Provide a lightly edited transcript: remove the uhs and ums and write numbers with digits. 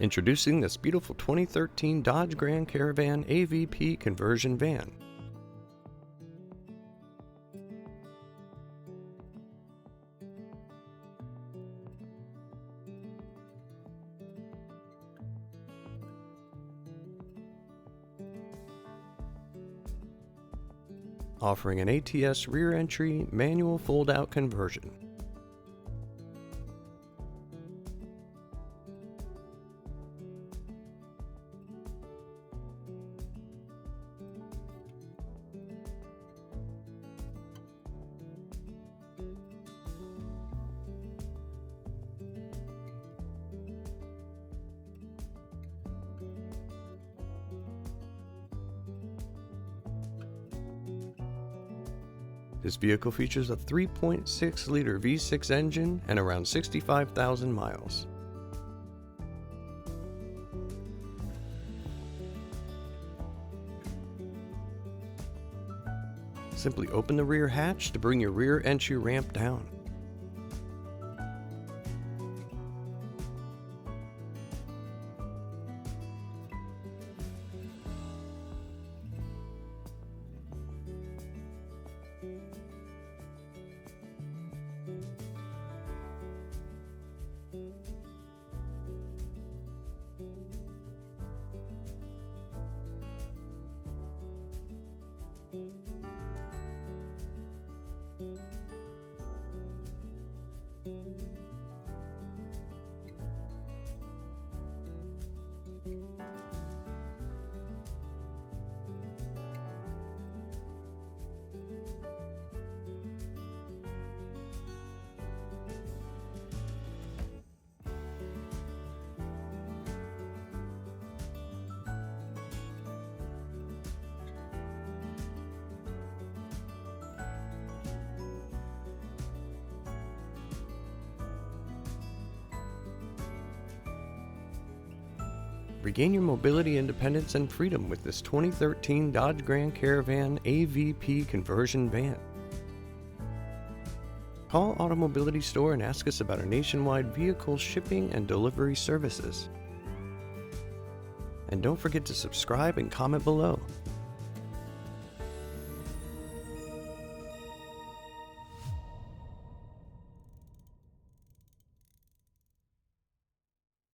Introducing this beautiful 2013 Dodge Grand Caravan AVP conversion van. Offering an ATS rear entry manual fold-out conversion. This vehicle features a 3.6-liter V6 engine and around 65,000 miles. Simply open the rear hatch to bring your rear entry ramp down. Regain your mobility, independence, and freedom with this 2013 Dodge Grand Caravan AVP conversion van. Call AutoMobility store and ask us about our nationwide vehicle shipping and delivery services. And don't forget to subscribe and comment below.